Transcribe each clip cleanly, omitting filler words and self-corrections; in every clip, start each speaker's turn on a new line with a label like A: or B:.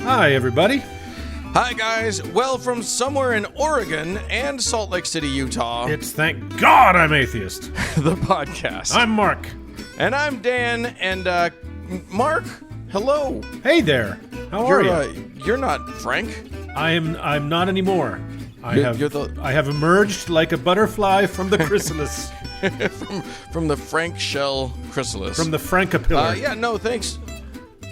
A: Hi, everybody.
B: Hi, guys. Well, from somewhere in Oregon and Salt Lake City, Utah,
A: It's Thank God I'm Atheist.
B: the podcast.
A: I'm Mark.
B: And I'm Dan. And Mark, hello.
A: Hey there. How are you?
B: You're not Frank.
A: I'm not anymore. I have emerged like a butterfly from the chrysalis.
B: from the Frank shell chrysalis.
A: From the Francapillar.
B: Yeah, no, thanks.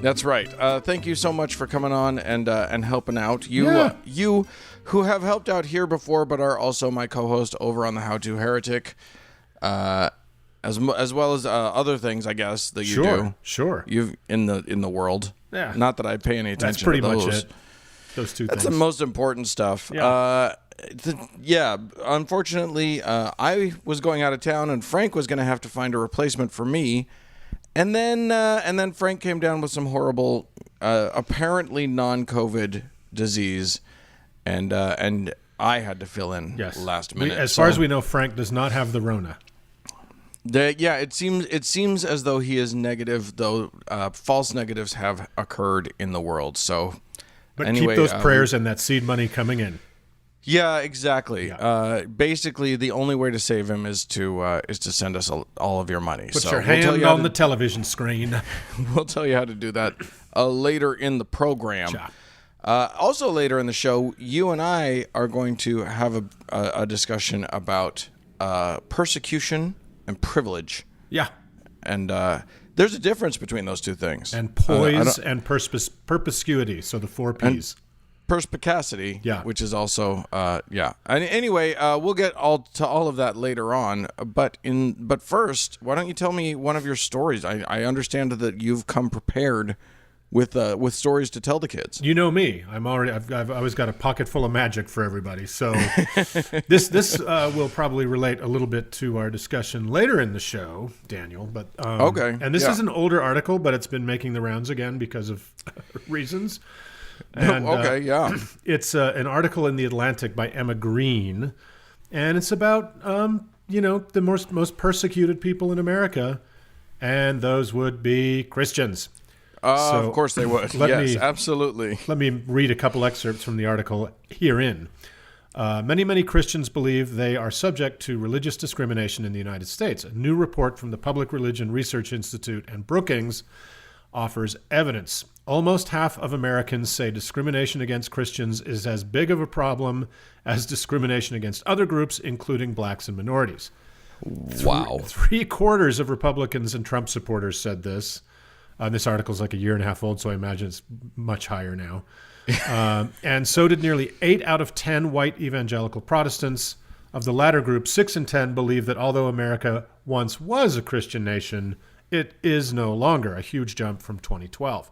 B: That's right. Thank you so much for coming on and helping out. You who have helped out here before, but are also my co-host over on the To Heretic, as well as other things, I guess, that you do.
A: Sure.
B: You've in the world.
A: Yeah.
B: Not that I pay any attention.
A: That's pretty
B: to those.
A: much it. Those two
B: That's
A: things.
B: the most important stuff.
A: Yeah.
B: Unfortunately, I was going out of town, and Frank was going to have to find a replacement for me. And then Frank came down with some horrible, apparently non-COVID disease, and I had to fill in last minute.
A: As far as we know, Frank does not have the Rona.
B: It seems as though he is negative, though false negatives have occurred in the world. So,
A: But
B: anyway,
A: keep those prayers and that seed money coming in.
B: Yeah, exactly.
A: Yeah.
B: Basically, the only way to save him is to send us all of your money.
A: Put your hand on the television screen.
B: We'll tell you how to do that later in the program.
A: Sure.
B: Also later in the show, you and I are going to have a discussion about persecution and privilege.
A: Yeah.
B: And there's a difference between those two things.
A: And poise and perspicuity, so the 4 Ps.
B: Perspicacity,
A: yeah,
B: which is also, Anyway, we'll get to all of that later on. But first, why don't you tell me one of your stories? I understand that you've come prepared with stories to tell the kids.
A: You know me. I've always got a pocket full of magic for everybody. So this will probably relate a little bit to our discussion later in the show, Daniel. But
B: okay,
A: and this is an older article, but it's been making the rounds again because of reasons. And, it's an article in The Atlantic by Emma Green, and it's about the most persecuted people in America, and those would be Christians.
B: Of course they would. Yes, absolutely.
A: Let me read a couple excerpts from the article herein. Many Christians believe they are subject to religious discrimination in the United States. A new report from the Public Religion Research Institute and Brookings offers evidence. Almost half of Americans say discrimination against Christians is as big of a problem as discrimination against other groups, including blacks and minorities.
B: Wow.
A: 3/4 of Republicans and Trump supporters said this. This article is like a year and a half old, so I imagine it's much higher now. And so did nearly 8 out of 10 white evangelical Protestants. Of the latter group, 6 in 10 believe that although America once was a Christian nation, it is no longer, a huge jump from 2012.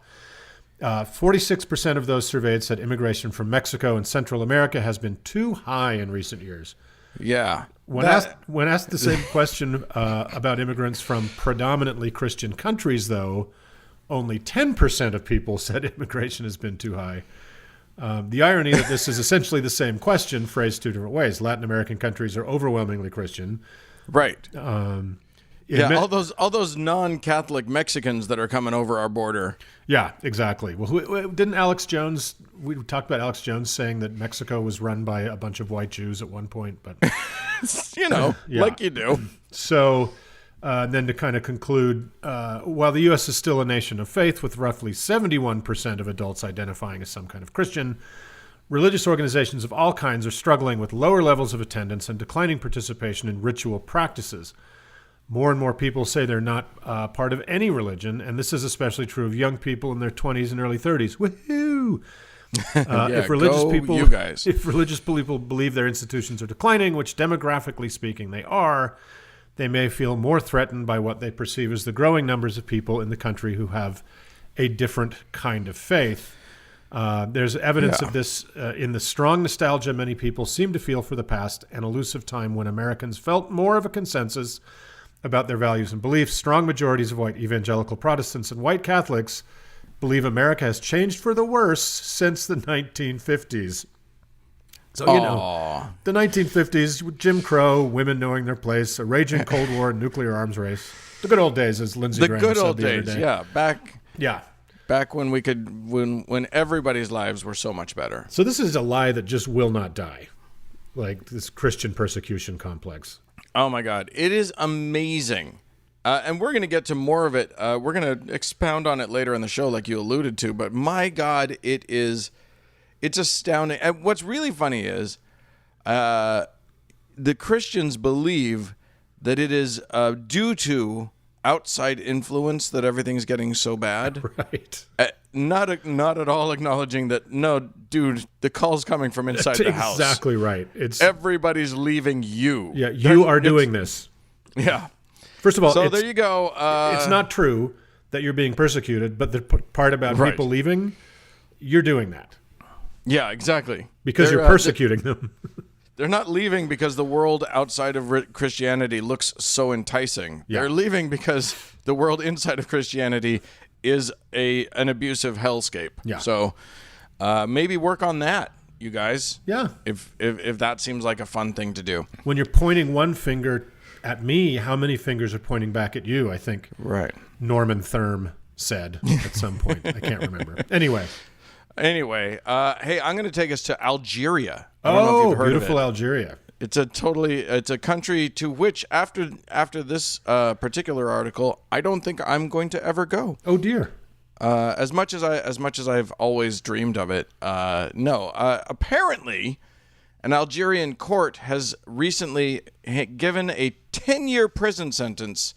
A: 46% of those surveyed said immigration from Mexico and Central America has been too high in recent years.
B: Yeah.
A: When asked the same question about immigrants from predominantly Christian countries, though, only 10% of people said immigration has been too high. The irony that this is essentially the same question, phrased 2 different ways. Latin American countries are overwhelmingly Christian.
B: Right. All those non-Catholic Mexicans that are coming over our border.
A: Yeah, exactly. Well, didn't Alex Jones? We talked about Alex Jones saying that Mexico was run by a bunch of white Jews at one point, but
B: like you do.
A: So then to kind of conclude, while the U.S. is still a nation of faith with roughly 71% of adults identifying as some kind of Christian, religious organizations of all kinds are struggling with lower levels of attendance and declining participation in ritual practices. More and more people say they're not part of any religion, and this is especially true of young people in their 20s and early 30s. Woohoo! If religious people believe their institutions are declining, which demographically speaking they are, they may feel more threatened by what they perceive as the growing numbers of people in the country who have a different kind of faith. There's evidence of this in the strong nostalgia many people seem to feel for the past, an elusive time when Americans felt more of a consensus about their values and beliefs. Strong majorities of white evangelical Protestants and white Catholics believe America has changed for the worse since the 1950s. So, the 1950s, Jim Crow, women knowing their place, a raging Cold War, nuclear arms race. The good old days, as Lindsey Graham said the other day.
B: Yeah, back.
A: Yeah.
B: Back when we could, when everybody's lives were so much better.
A: So this is a lie that just will not die, like this Christian persecution complex.
B: Oh my God, it is amazing. And we're going to get to more of it. We're going to expound on it later in the show, like you alluded to. But my God, it's astounding. And what's really funny is the Christians believe that it is due to outside influence that everything's getting so bad.
A: Right.
B: Not at all acknowledging that, no, dude, the call's coming from inside the house.
A: Exactly right. It's
B: everybody's leaving you.
A: Yeah, you are doing this.
B: Yeah.
A: First of all,
B: so there you go.
A: It's not true that you're being persecuted, but the part about people leaving, you're doing that.
B: Yeah, exactly.
A: Because you're persecuting them.
B: They're not leaving because the world outside of Christianity looks so enticing. Yeah. They're leaving because the world inside of Christianity is an abusive hellscape.
A: Yeah.
B: So maybe work on that, you guys.
A: Yeah.
B: If that seems like a fun thing to do.
A: When you're pointing one finger at me, how many fingers are pointing back at you? I think Norman Thurm said at some point. I can't remember. Anyway,
B: hey, I'm going to take us to Algeria. I don't know if you've heard
A: beautiful
B: of it.
A: Algeria.
B: It's a country to which after this particular article, I don't think I'm going to ever go.
A: Oh dear.
B: As much as I've always dreamed of it, no. Apparently, an Algerian court has recently given a 10-year prison sentence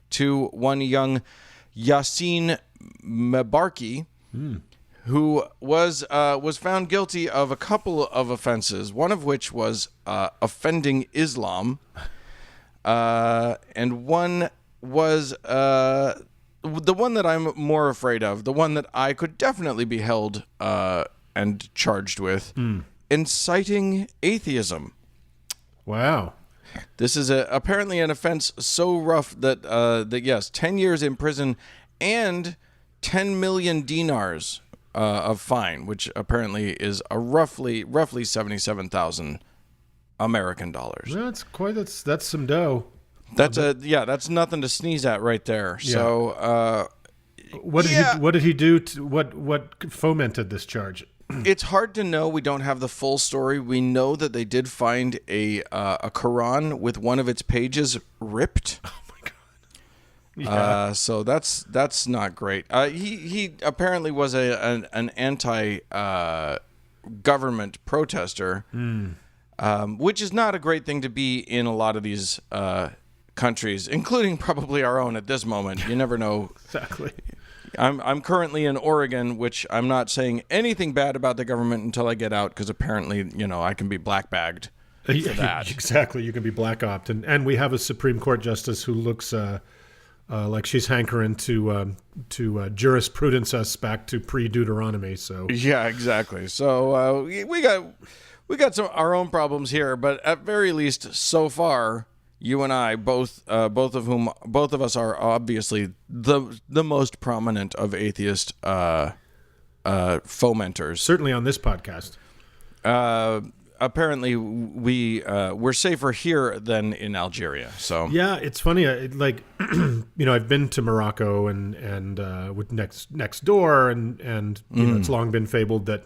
B: to one young Yassine Mebarki, who was found guilty of a couple of offenses, one of which was offending Islam, and one was the one that I'm more afraid of, the one that I could definitely be held and charged with, inciting atheism.
A: Wow.
B: This is apparently an offense so rough that yes, 10 years in prison and 10 million dinars of fine, which apparently is a roughly 77,000 American dollars.
A: That's some dough.
B: That's nothing to sneeze at right there. Yeah. So
A: what did he do to what fomented this charge?
B: It's hard to know. We don't have the full story. We know that they did find a Quran with one of its pages ripped.
A: Oh my God! Yeah.
B: So that's not great. He apparently was an anti government protester, which is not a great thing to be in a lot of these countries, including probably our own at this moment. You never know.
A: Exactly.
B: I'm currently in Oregon, which I'm not saying anything bad about the government until I get out, because apparently, I can be black bagged for that.
A: Exactly, you can be black opt, and we have a Supreme Court justice who looks like she's hankering to jurisprudence us back to pre-Deuteronomy. So
B: yeah, exactly. So we got some our own problems here, but at very least, so far, you and I, both of us are obviously the most prominent of atheist fomenters.
A: Certainly on this podcast.
B: Apparently, we're safer here than in Algeria. So
A: yeah, it's funny. I've been to Morocco and with next door, and it's long been fabled that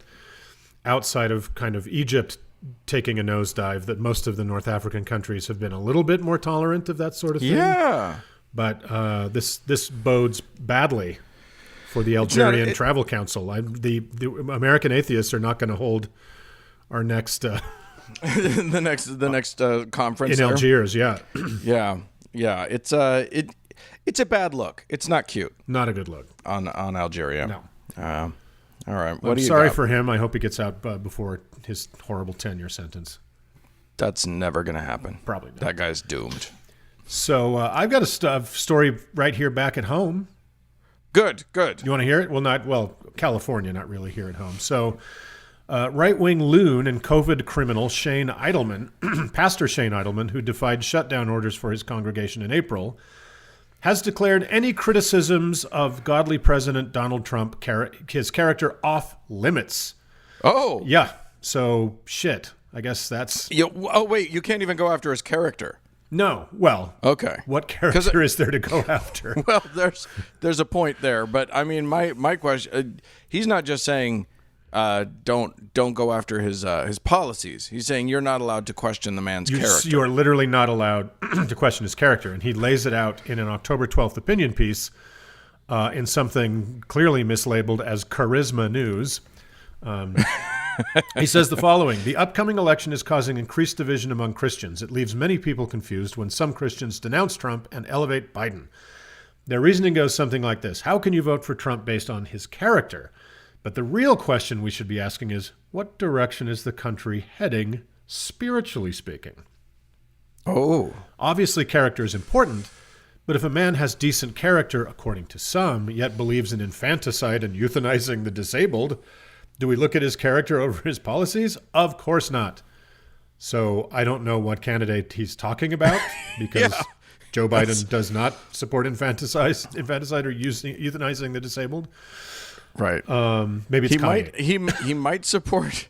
A: outside of kind of Egypt taking a nosedive, that most of the North African countries have been a little bit more tolerant of that sort of thing.
B: Yeah.
A: But this bodes badly for the Algerian Travel Council. The American atheists are not going to hold our next
B: the next conference
A: in Algiers. Yeah.
B: Yeah. It's a bad look. It's not cute.
A: Not a good look
B: on Algeria.
A: No.
B: All right.
A: I'm sorry for him. I hope he gets out before his horrible 10-year sentence.
B: That's never going to happen.
A: Probably not.
B: That guy's doomed.
A: So I've got a story right here back at home.
B: Good.
A: You want to hear it? Well, California, not really here at home. So right-wing loon and COVID criminal Shane Idleman, Pastor Shane Idleman, who defied shutdown orders for his congregation in April, has declared any criticisms of godly President Donald Trump, his character, off limits.
B: Oh.
A: Yeah. So, shit. I guess that's...
B: Oh, wait. You can't even go after his character.
A: No. Well,
B: Okay.
A: what character is there to go after?
B: Well, there's a point there, but I mean, my question, he's not just saying don't go after his policies. He's saying you're not allowed to question the man's character.
A: You are literally not allowed to question his character, and he lays it out in an October 12th opinion piece in something clearly mislabeled as Charisma News. He says the following: the upcoming election is causing increased division among Christians. It leaves many people confused when some Christians denounce Trump and elevate Biden. Their reasoning goes something like this: how can you vote for Trump based on his character? But the real question we should be asking is, what direction is the country heading, spiritually speaking?
B: Oh.
A: Obviously, character is important, but if a man has decent character, according to some, yet believes in infanticide and euthanizing the disabled, do we look at his character over his policies? Of course not. So I don't know what candidate he's talking about, because Joe Biden does not support infanticide or euthanizing the disabled.
B: Right.
A: Maybe it's
B: Kanye. He might support,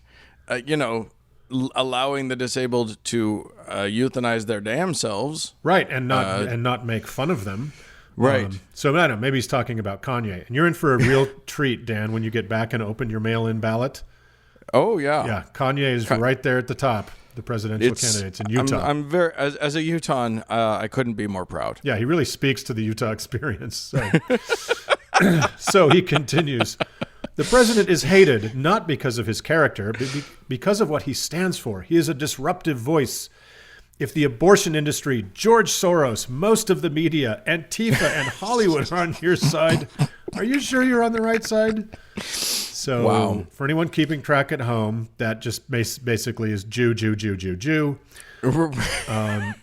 B: allowing the disabled to euthanize their damn selves.
A: Right, and not make fun of them.
B: Right.
A: So I don't know, maybe he's talking about Kanye. And you're in for a real treat, Dan, when you get back and open your mail-in ballot.
B: Oh, yeah.
A: Yeah, Kanye is right there at the top, the presidential candidates in Utah.
B: I'm very, as a Utahn, I couldn't be more proud.
A: Yeah, he really speaks to the Utah experience. So, so he continues. The president is hated not because of his character, but because of what he stands for. He is a disruptive voice. If the abortion industry, George Soros, most of the media, Antifa, and Hollywood are on your side, are you sure you're on the right side? So for anyone keeping track at home, that just basically is Jew, Jew, Jew, Jew, Jew. And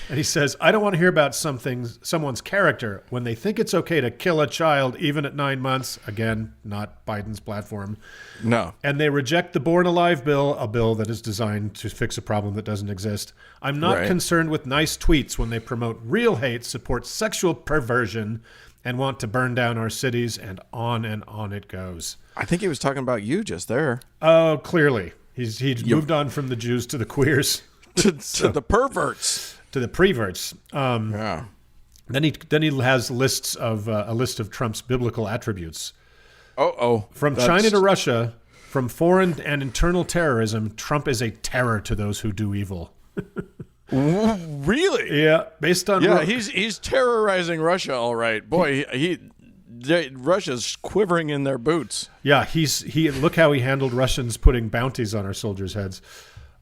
A: he says, I don't want to hear about someone's character when they think it's okay to kill a child even at 9 months. Again, not Biden's platform.
B: No.
A: And they reject the Born Alive bill, a bill that is designed to fix a problem that doesn't exist. I'm not concerned with nice tweets when they promote real hate, support sexual perversion, and want to burn down our cities, and on it goes.
B: I think he was talking about you just there.
A: Oh, clearly. He's moved on from the Jews to the queers.
B: to the perverts.
A: To the preverts.
B: Yeah.
A: Then he has lists of a list of Trump's biblical attributes. From China to Russia, from foreign and internal terrorism, Trump is a terror to those who do evil.
B: Really?
A: Yeah, based on
B: he's terrorizing Russia, all right. Boy, Russia's quivering in their boots.
A: Yeah, he look how he handled Russians putting bounties on our soldiers' heads.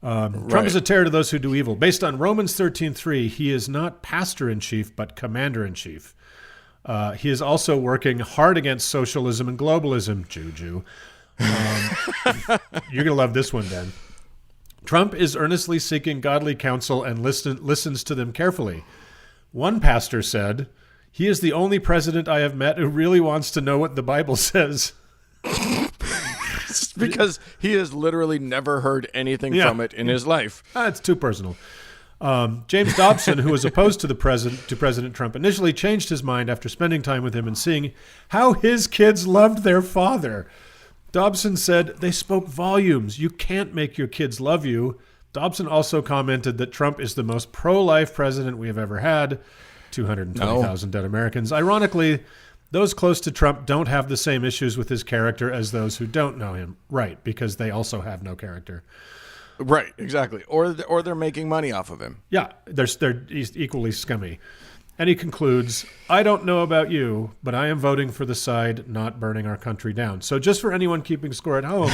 A: Trump is a terror to those who do evil. Based on Romans 13:3, he is not pastor-in-chief, but commander-in-chief. He is also working hard against socialism and globalism. Jew. You're going to love this one, Dan. Trump is earnestly seeking godly counsel and listens to them carefully. One pastor said, he is the only president I have met who really wants to know what the Bible says.
B: Because he has literally never heard anything from it in his life.
A: It's too personal. James Dobson, who was opposed to President Trump, initially changed his mind after spending time with him and seeing how his kids loved their father. Dobson said, they spoke volumes. You can't make your kids love you. Dobson also commented that Trump is the most pro-life president we have ever had. 220,000 dead Americans. Ironically, those close to Trump don't have the same issues with his character as those who don't know him. Right, because they also have no character.
B: Right, exactly. Or they're making money off of him.
A: Yeah, they're equally scummy. And he concludes, I don't know about you, but I am voting for the side not burning our country down. So just for anyone keeping score at home,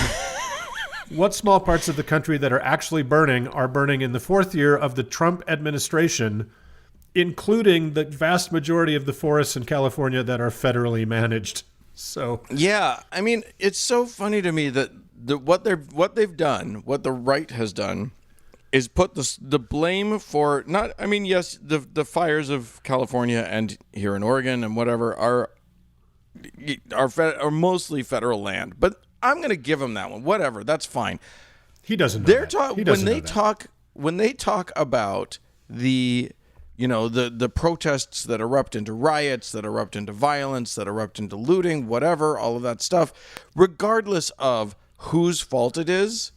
A: what small parts of the country that are actually burning are burning in the fourth year of the Trump administration, including the vast majority of the forests in California that are federally managed. So
B: yeah, I mean, it's so funny to me that what they've done, what the right has done, is put the blame for not. I mean, yes, the fires of California and here in Oregon and whatever are mostly federal land, but I'm going to give them that one. Whatever, that's fine.
A: He doesn't know that.
B: When they talk about the protests that erupt into riots, that erupt into violence, that erupt into looting, whatever, all of that stuff, regardless of whose fault it is,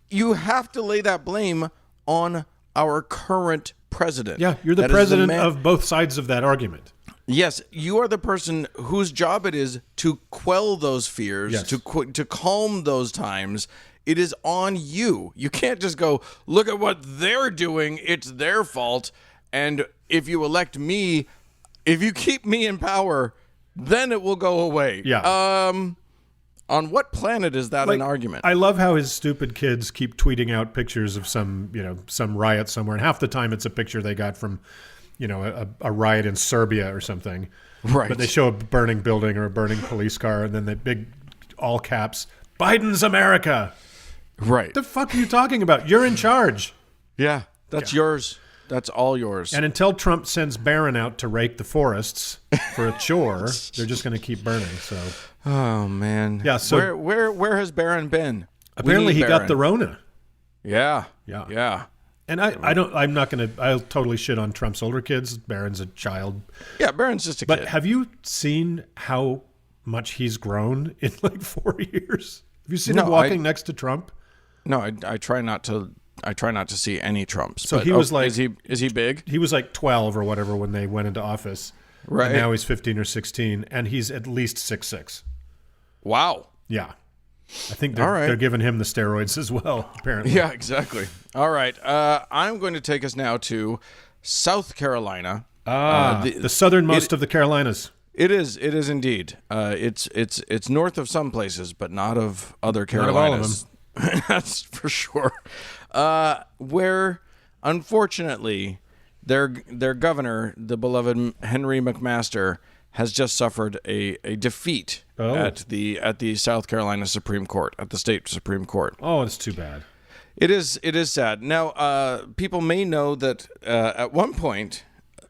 B: you have to lay that blame on our current president.
A: Yeah, you're the
B: That is
A: president
B: man-
A: of both sides of that argument.
B: Yes, you are the person whose job it is to quell those fears,
A: Yes.
B: to calm those times. It is on you. You can't just go, look at what they're doing. It's their fault. And if you elect me, if you keep me in power, then it will go away.
A: Yeah.
B: On what planet is that an argument?
A: I love how his stupid kids keep tweeting out pictures of some riot somewhere, and half the time it's a picture they got from, a riot in Serbia or something.
B: Right.
A: But they show a burning building or a burning police car, and then the big all caps, Biden's America.
B: Right.
A: What the fuck are you talking about? You're in charge.
B: Yeah, that's yours. That's all yours.
A: And until Trump sends Barron out to rake the forests for a chore, they're just going to keep burning. So,
B: oh man,
A: yeah. So
B: where has Barron been?
A: Apparently, he got the Rona.
B: Yeah.
A: And I'm not going to. I'll totally shit on Trump's older kids. Barron's a child.
B: Yeah, Barron's just a
A: kid.
B: But
A: have you seen how much he's grown in like 4 years? Have you seen him walking next to Trump?
B: No, I try not to. I try not to see any Trumps.
A: So he was like,
B: is he big?
A: He was like 12 or whatever when they went into office.
B: Right.
A: And now he's 15 or 16, and he's at least 6'6".
B: Wow.
A: Yeah. I think they're giving him the steroids as well, apparently.
B: Yeah, exactly. All right. I'm going to take us now to South Carolina.
A: The southernmost of the Carolinas.
B: It is indeed. It's north of some places, but not of other Carolinas.
A: Not of all of them.
B: That's for sure. Where, unfortunately, their governor, the beloved Henry McMaster, has just suffered a defeat at the South Carolina Supreme Court, at the state Supreme Court.
A: Oh, it's too bad.
B: It is sad. Now, people may know that at one point,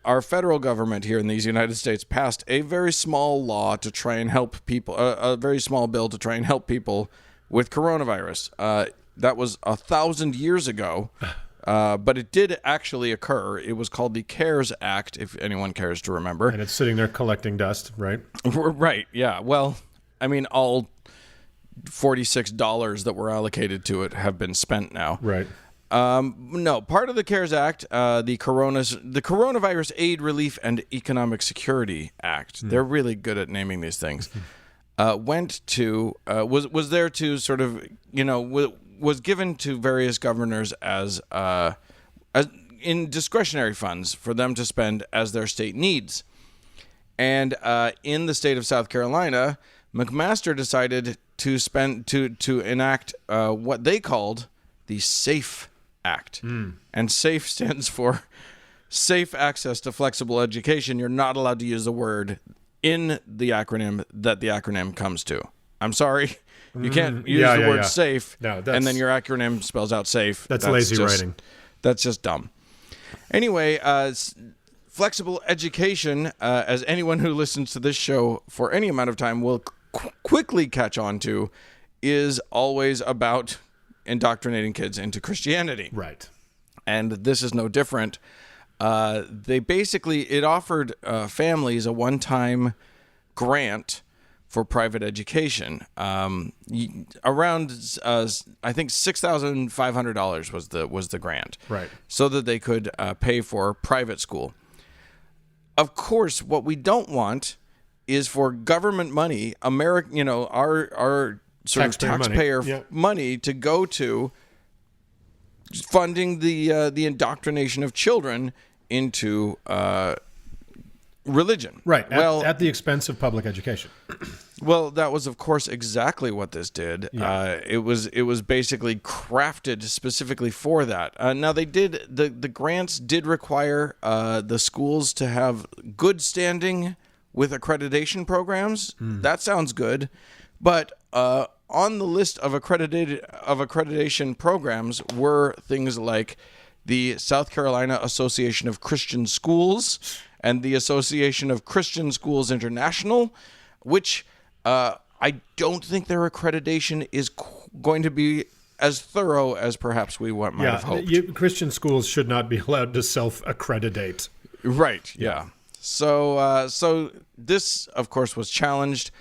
B: our federal government here in these United States passed a very small law to try and help people, a very small bill to try and help people with coronavirus. That was 1,000 years ago, but it did actually occur. It was called the CARES Act, if anyone cares to remember.
A: And it's sitting there collecting dust, right?
B: Right, yeah. Well, I mean, all $46 that were allocated to it have been spent now.
A: Right.
B: No, part of the CARES Act, the Coronavirus Aid, Relief, and Economic Security Act. They're really good at naming these things. Was there to sort of, was given to various governors as in discretionary funds for them to spend as their state needs. And in the state of South Carolina, McMaster decided to enact what they called the SAFE Act. And SAFE stands for Safe Access to Flexible Education. You're not allowed to use the word in the acronym that the acronym comes to. I'm sorry. You can't use the word safe, and then your acronym spells out safe.
A: That's lazy writing.
B: That's just dumb. Anyway, flexible education, as anyone who listens to this show for any amount of time will quickly catch on to, is always about indoctrinating kids into Christianity.
A: Right.
B: And this is no different. It offered families a one-time grant for private education. Around, I think $6,500 was the grant.
A: Right.
B: So that they could pay for private school. Of course, what we don't want is for government money, our sort of taxpayer money to go to funding the indoctrination of children into religion.
A: Right. At the expense of public education.
B: Well, that was, of course, exactly what this did. Yeah. It was basically crafted specifically for that. Now, the grants did require the schools to have good standing with accreditation programs. That sounds good, but on the list of accreditation programs were things like the South Carolina Association of Christian Schools and the Association of Christian Schools International, which I don't think their accreditation is going to be as thorough as perhaps we might have hoped.
A: Christian schools should not be allowed to self-accreditate.
B: Right, yeah. So this, of course, was challenged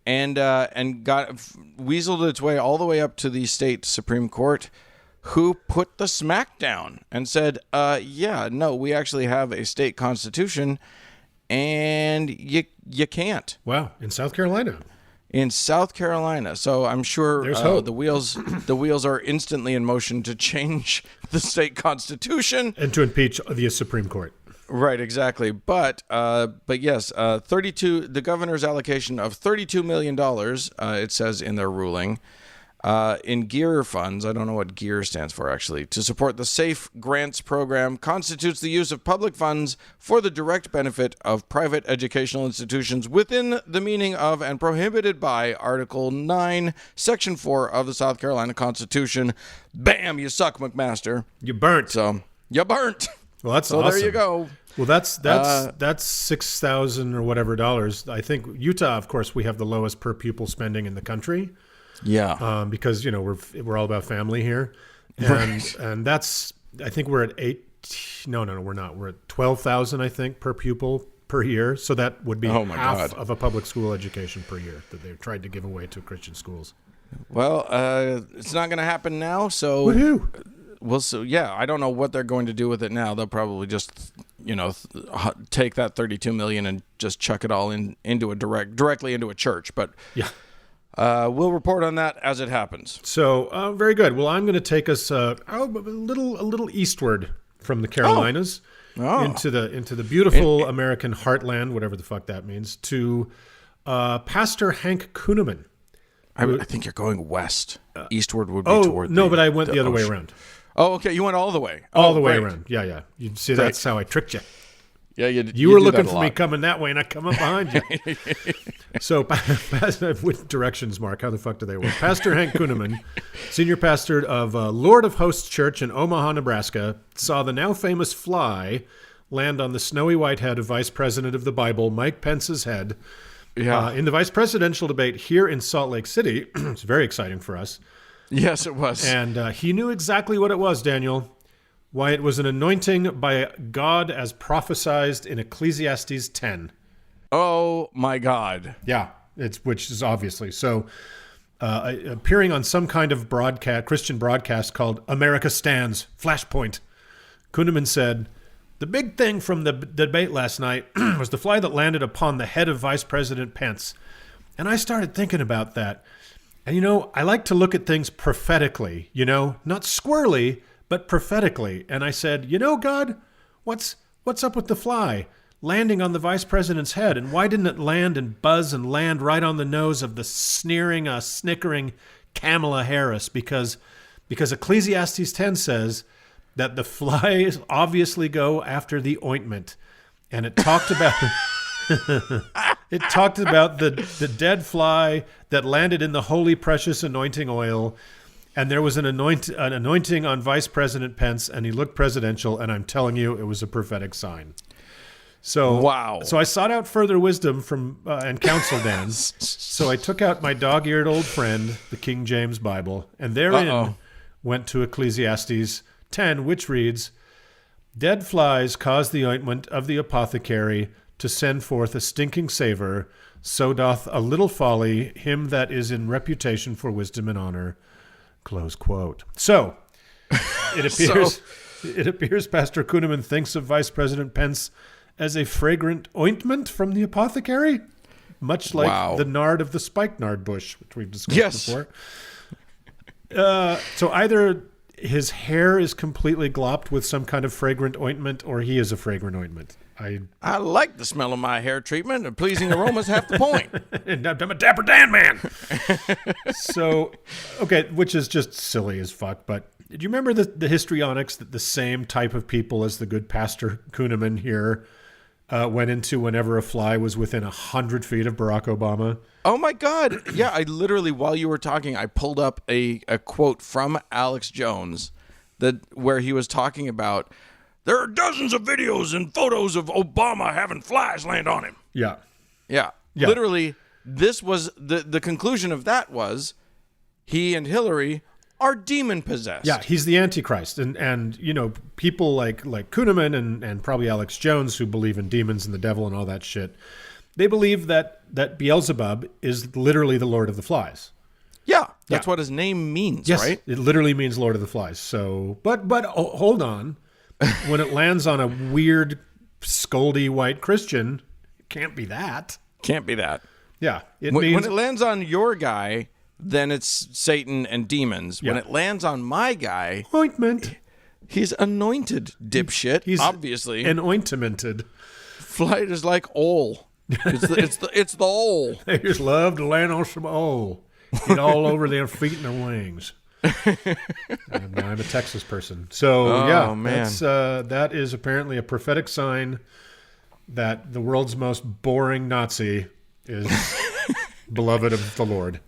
B: and got weaseled its way all the way up to the state Supreme Court, who put the smack down and said, yeah, no, we actually have a state constitution, and you can't.
A: Wow, in South Carolina.
B: In South Carolina. So I'm sure
A: There's hope.
B: the wheels are instantly in motion to change the state constitution.
A: And to impeach the Supreme Court.
B: Right, exactly. But yes, 32. The governor's allocation of $32 million, it says in their ruling, in GEAR funds, I don't know what GEAR stands for actually, to support the SAFE Grants program constitutes the use of public funds for the direct benefit of private educational institutions within the meaning of and prohibited by Article 9, Section 4 of the South Carolina Constitution. Bam, you suck, McMaster.
A: You burnt.
B: So, you burnt.
A: Well, that's
B: so
A: awesome.
B: there you go.
A: Well, that's $6,000 or whatever dollars. I think Utah, of course, we have the lowest per pupil spending in the country.
B: Yeah.
A: Because we're all about family here, and
B: Right.
A: and that's I think we're at No, we're not. We're at 12,000 I think per pupil per year. So that would be half of a public school education per year that they've tried to give away to Christian schools.
B: Well, it's not going to happen now. So
A: Woohoo!
B: Well, so yeah, I don't know what they're going to do with it now. They'll probably just, take that $32 million and just chuck it all directly into a church. But
A: Yeah.
B: We'll report on that as it happens.
A: So very good. Well, I'm going to take us a little eastward from the Carolinas into the beautiful American heartland, whatever the fuck that means, to Pastor Hank Kuhneman.
B: I think you're going west. Eastward would be toward
A: no, but I went the other way around.
B: Oh, okay. You went all the way.
A: All the way
B: great.
A: around. Yeah. You see, that's how I tricked you.
B: Yeah,
A: you were looking for me coming that way, and I come up behind you. So, with directions, Mark, how the fuck do they work? Pastor Hank Kuhneman, senior pastor of Lord of Hosts Church in Omaha, Nebraska, saw the now famous fly land on the snowy white head of Vice President of the Bible, Mike Pence's head.
B: Yeah.
A: In the vice presidential debate here in Salt Lake City. It's very exciting for us.
B: Yes, it was.
A: And he knew exactly what it was, Daniel. Why it was an anointing by God as prophesied in Ecclesiastes 10.
B: Oh, my God.
A: Yeah, which is obviously. So appearing on some kind of Christian broadcast called America Stands, Flashpoint, Kuhneman said, "The big thing from the debate last night was the fly that landed upon the head of Vice President Pence." And I started thinking about that. And, I like to look at things prophetically, not squirrely, but prophetically. And I said, God, what's up with the fly landing on the vice president's head? And why didn't it land and buzz and land right on the nose of the sneering, snickering Kamala Harris? Because Ecclesiastes 10 says that the flies obviously go after the ointment. And it talked about the dead fly that landed in the holy precious anointing oil. And there was an anointing on Vice President Pence, and he looked presidential, and I'm telling you, it was a prophetic sign. So
B: wow.
A: So I sought out further wisdom from and counsel, Dan. So I took out my dog-eared old friend, the King James Bible, and therein went to Ecclesiastes 10, which reads, "Dead flies cause the ointment of the apothecary to send forth a stinking savor, so doth a little folly him that is in reputation for wisdom and honor." Close quote. So it appears Pastor Kuhneman thinks of Vice President Pence as a fragrant ointment from the apothecary, much like the nard of the spikenard bush, which we've discussed before. So either his hair is completely glopped with some kind of fragrant ointment, or he is a fragrant ointment.
B: I like the smell of my hair treatment. A pleasing aroma is half the point.
A: And I'm a Dapper Dan man. So, okay, which is just silly as fuck. But do you remember the histrionics that the same type of people as the good Pastor Kuhneman here went into whenever a fly was within 100 feet of Barack Obama?
B: Oh, my God. Yeah, I literally, while you were talking, I pulled up a quote from Alex Jones where he was talking about, "There are dozens of videos and photos of Obama having flies land on him."
A: Yeah.
B: Literally, this was the conclusion of that was he and Hillary are demon possessed.
A: Yeah, he's the Antichrist. And people like Kuhneman and probably Alex Jones, who believe in demons and the devil and all that shit, they believe that Beelzebub is literally the Lord of the Flies.
B: Yeah. That's what his name means,
A: Yes,
B: right?
A: it literally means Lord of the Flies. So, but hold on. When it lands on a weird, scoldy white Christian, it can't be that.
B: Can't be that.
A: Yeah, it
B: When
A: means
B: it lands on your guy, then it's Satan and demons.
A: Yeah.
B: When it lands on my guy,
A: ointment.
B: he's anointed, dipshit.
A: He's
B: obviously.
A: and ointmented.
B: Flight is like oil. It's the oil.
A: They just love to land on some oil. Get all over their feet and their wings. And I'm a Texas person. So,
B: man.
A: That is apparently a prophetic sign that the world's most boring Nazi is beloved of the Lord.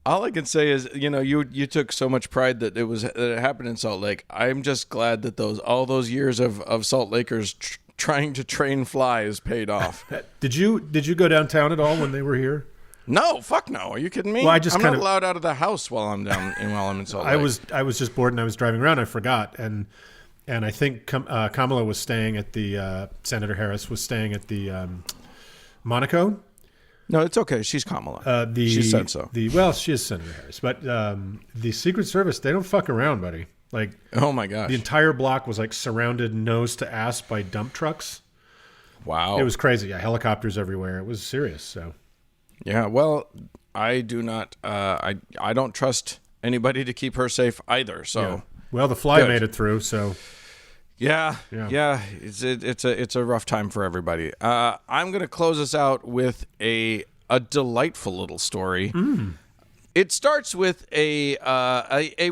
B: All I can say is, you took so much pride that it happened in Salt Lake. I'm just glad that all those years of Salt Lakers trying to train flies paid off.
A: Did you go downtown at all when they were here?
B: No, fuck no. Are you kidding me?
A: Well,
B: I'm not allowed out of the house while I'm in Salt Lake.
A: I was just bored and I was driving around. I forgot, and I think Kamala was staying at the Senator Harris was staying at the Monaco.
B: No, it's okay. She's Kamala. She said so.
A: She is Senator Harris, but the Secret Service, they don't fuck around, buddy. Like,
B: oh my gosh,
A: the entire block was like surrounded nose to ass by dump trucks.
B: Wow,
A: it was crazy. Yeah, helicopters everywhere. It was serious. So.
B: Yeah, well, I do not. I don't trust anybody to keep her safe either. So,
A: yeah. Well, the fly made it through. So,
B: yeah. It's a rough time for everybody. I'm gonna close us out with a delightful little story. It starts with a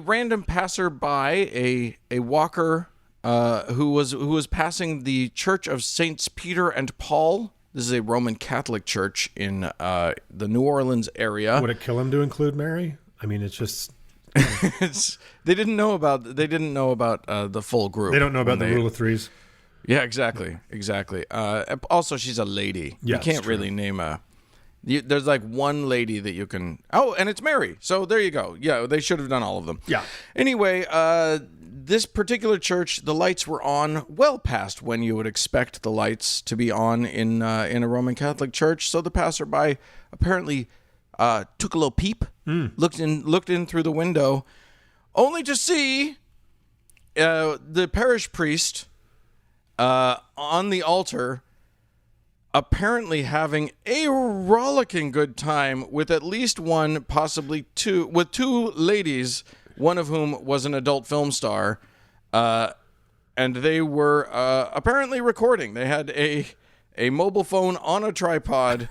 B: random passerby, a walker, who was passing the Church of Saints Peter and Paul. This is a Roman Catholic church in the New Orleans area.
A: Would it kill him to include Mary? I mean, it's just
B: they didn't know about the full group.
A: They don't know about the rule of threes.
B: Yeah, exactly. Also, she's a lady.
A: Yeah,
B: you can't really name there's like one lady that you can. Oh, and it's Mary. So there you go. Yeah, they should have done all of them.
A: Yeah.
B: Anyway, this particular church, the lights were on well past when you would expect the lights to be on in a Roman Catholic church. So the passerby apparently took a little peep, looked in through the window, only to see the parish priest on the altar, apparently having a rollicking good time with at least one, possibly two ladies, one of whom was an adult film star, and they were apparently recording. They had a mobile phone on a tripod,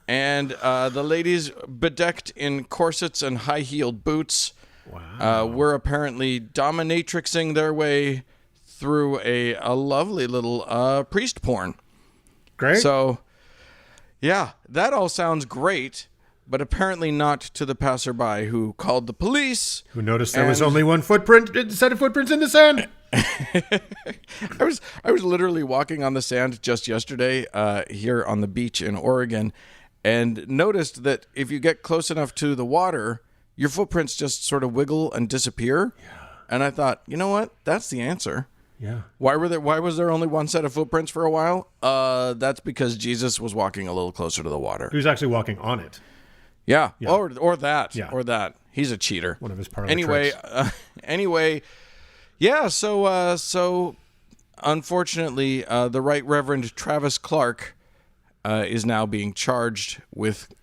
B: and the ladies, bedecked in corsets and high-heeled boots, were apparently dominatrixing their way through a lovely little priest porn.
A: Great.
B: So, yeah, that all sounds great, but apparently not to the passerby who called the police.
A: Who noticed there was only one set of footprints in the sand.
B: I was literally walking on the sand just yesterday here on the beach in Oregon, and noticed that if you get close enough to the water, your footprints just sort of wiggle and disappear. Yeah. And I thought, you know what? That's the answer.
A: Yeah.
B: Why was there only one set of footprints for a while? That's because Jesus was walking a little closer to the water.
A: He was actually walking on it.
B: Yeah. Or that.
A: Yeah.
B: Or that. He's a cheater.
A: One of his parlor tricks.
B: Yeah. So unfortunately, the Right Reverend Travis Clark is now being charged with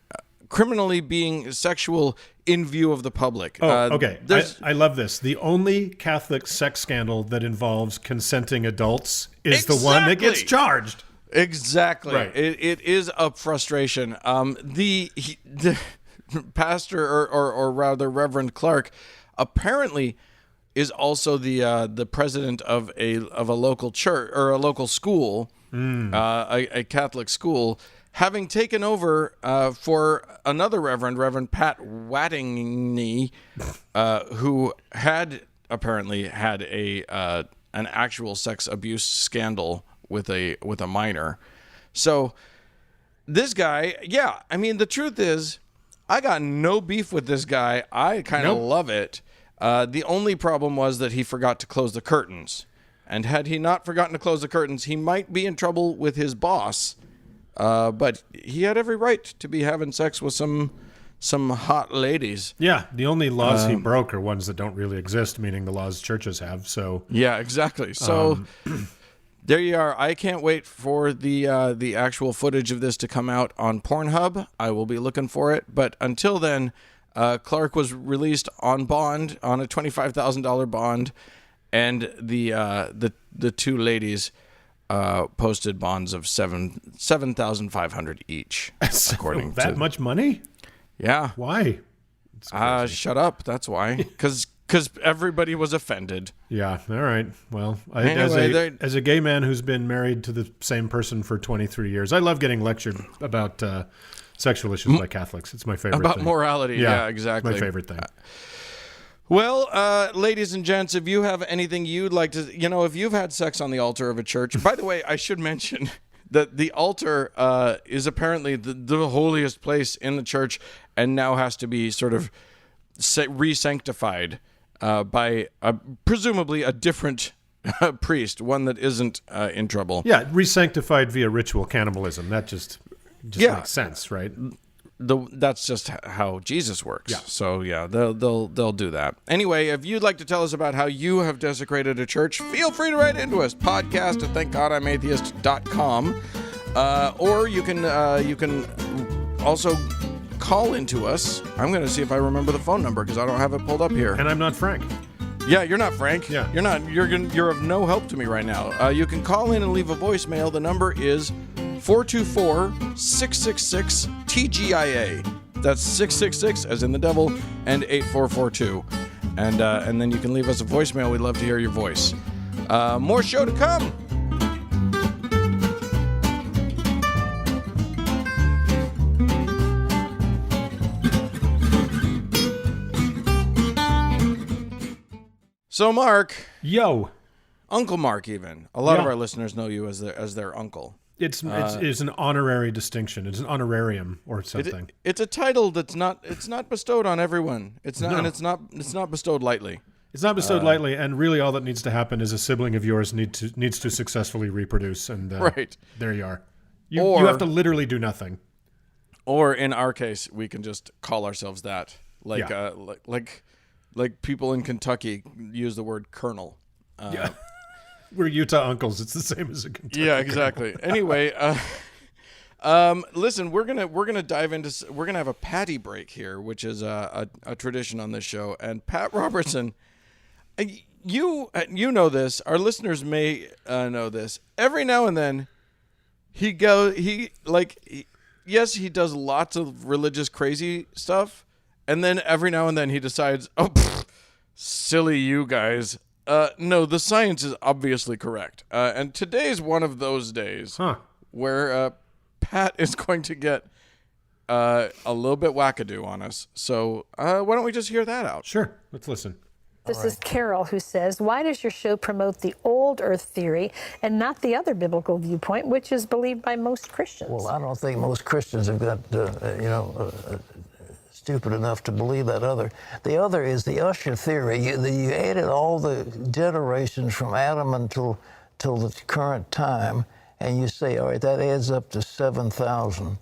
B: criminally being sexual in view of the public.
A: Okay. I love this. The only Catholic sex scandal that involves consenting adults is the one that gets charged.
B: Exactly.
A: Right.
B: It is a frustration. The pastor, or rather Reverend Clark, apparently is also the president of a local church or a local school, a Catholic school, having taken over for another Reverend Pat Wattingney, who had apparently had an actual sex abuse scandal with a minor. So this guy, yeah, I mean, the truth is, I got no beef with this guy. I kind of love it. The only problem was that he forgot to close the curtains. And had he not forgotten to close the curtains, he might be in trouble with his boss. But he had every right to be having sex with some some hot ladies.
A: Yeah, the only laws he broke are ones that don't really exist, meaning the laws churches have. So
B: yeah, exactly. So there you are. I can't wait for the actual footage of this to come out on Pornhub. I will be looking for it. But until then, Clark was released on bond, on a $25,000 bond, and the two ladies posted bonds of $7,500 each, according
A: that
B: to
A: much money?
B: Yeah.
A: Why?
B: Shut up. That's why. Because everybody was offended.
A: Yeah. All right. Well,
B: Anyway,
A: as a gay man who's been married to the same person for 23 years, I love getting lectured about sexual issues by Catholics. It's my favorite
B: About
A: thing.
B: morality. Yeah, exactly.
A: My favorite thing.
B: Well, ladies and gents, if you have anything you'd like to, if you've had sex on the altar of a church, by the way, I should mention that the altar is apparently the holiest place in the church and now has to be sort of re-sanctified by presumably a different priest, one that isn't in trouble.
A: Yeah, re-sanctified via ritual cannibalism. That just makes sense, right?
B: That's just how Jesus works.
A: Yeah.
B: So yeah, they'll do that. Anyway, if you'd like to tell us about how you have desecrated a church, feel free to write into us. Podcast at thankgodimatheist.com. Or you can also call into us. I'm going to see if I remember the phone number because I don't have it pulled up here.
A: And I'm not Frank.
B: Yeah, you're not Frank.
A: Yeah.
B: You're not. You're of no help to me right now. You can call in and leave a voicemail. The number is 424-666-TGIA. That's 666 as in the devil and 8442. And then you can leave us a voicemail. We'd love to hear your voice. More show to come. So, Mark.
A: Yo.
B: Uncle Mark, even. A lot of our listeners know you as their uncle.
A: It's an honorary distinction. It's an honorarium or something.
B: It's a title that's not bestowed on everyone. It's not, and it's not bestowed lightly.
A: It's not bestowed lightly, and really all that needs to happen is a sibling of yours needs to successfully reproduce, and
B: right
A: there you are. You have to literally do nothing.
B: Or in our case, we can just call ourselves that, like people in Kentucky use the word colonel.
A: Yeah. We're Utah uncles. It's the same as a Kentucky.
B: Yeah, exactly. Anyway, listen, we're gonna dive into. We're gonna have a patty break here, which is a tradition on this show. And Pat Robertson, you know this. Our listeners may know this. Every now and then, he does lots of religious crazy stuff, and then every now and then he decides, silly you guys. No, the science is obviously correct. And today's one of those days where Pat is going to get a little bit wackadoo on us. So why don't we just hear that out?
A: Sure. Let's listen.
C: This is Carol who says, why does your show promote the old earth theory and not the other biblical viewpoint, which is believed by most Christians?
D: Well, I don't think most Christians have got, stupid enough to believe that other. The other is the Usher theory. You added all the generations from Adam until the current time, and you say, all right, that adds up to 7,000.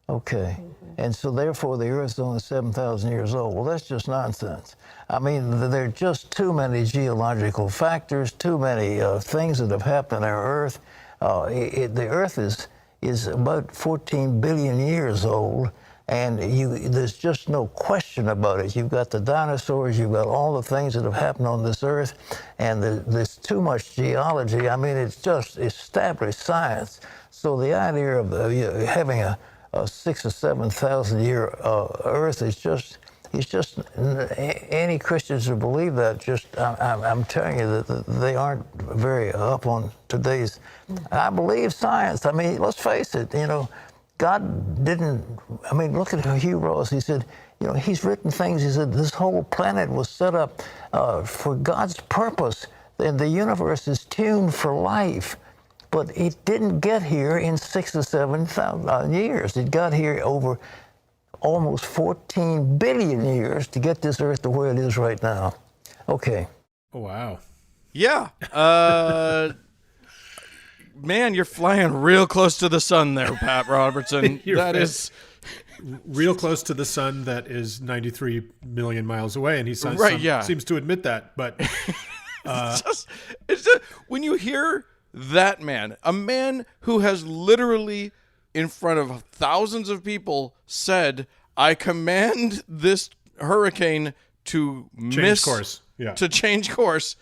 D: Okay. And so therefore the Earth is only 7,000 years old. Well, that's just nonsense. I mean, there are just too many geological factors, too many things that have happened on our Earth. The Earth is about 14 billion years old. And there's just no question about it. You've got the dinosaurs, you've got all the things that have happened on this earth, and there's too much geology. I mean, it's just established science. So the idea of having a 6,000 or 7,000 year earth is just, any Christians who believe that, I'm telling you that they aren't very up on today's. I believe science. I mean, let's face it, God didn't, look at Hugh Ross. He said, he's written things. He said, this whole planet was set up for God's purpose. And the universe is tuned for life. But it didn't get here in 6,000 or 7,000 years. It got here over almost 14 billion years to get this earth to where it is right now. Okay.
A: Oh, wow.
B: Yeah. Man, you're flying real close to the sun there, Pat Robertson. That is
A: real close to the sun that is 93 million miles away, and he seems to admit that. But
B: it's just when you hear that man, a man who has literally in front of thousands of people said, "I command this hurricane to
A: change course." Yeah.
B: To change course.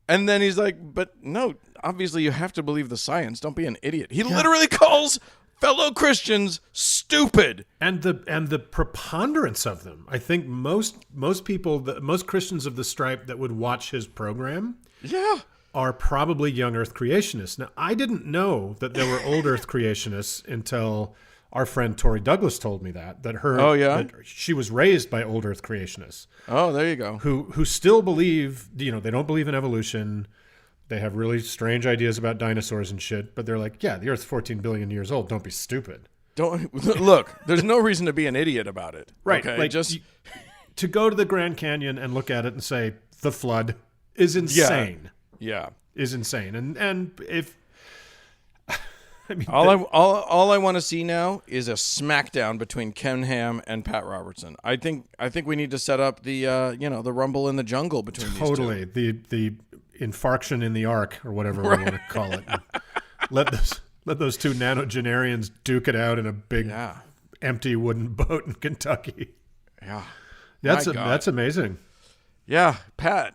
B: And then he's like, but no, obviously you have to believe the science. Don't be an idiot. He literally calls fellow Christians stupid.
A: And the preponderance of them. I think most people, most Christians of the stripe that would watch his program are probably young earth creationists. Now, I didn't know that there were old earth creationists until our friend Tori Douglas told me that that she was raised by old earth creationists.
B: Oh, there you go.
A: Who still believe, they don't believe in evolution. They have really strange ideas about dinosaurs and shit, but they're like, yeah, the Earth's 14 billion years old. Don't be stupid.
B: Don't look. There's no reason to be an idiot about it.
A: Right.
B: Okay?
A: Like, to go to the Grand Canyon and look at it and say the flood is insane.
B: Yeah.
A: Is insane. And if I mean,
B: all I want to see now is a smackdown between Ken Ham and Pat Robertson. I think we need to set up the the rumble in the jungle between these two.
A: Totally. The infarction in the ark, or whatever we want to call it. Let those two nanogenarians duke it out in a big empty wooden boat in Kentucky.
B: Yeah.
A: That's amazing.
B: Yeah, Pat.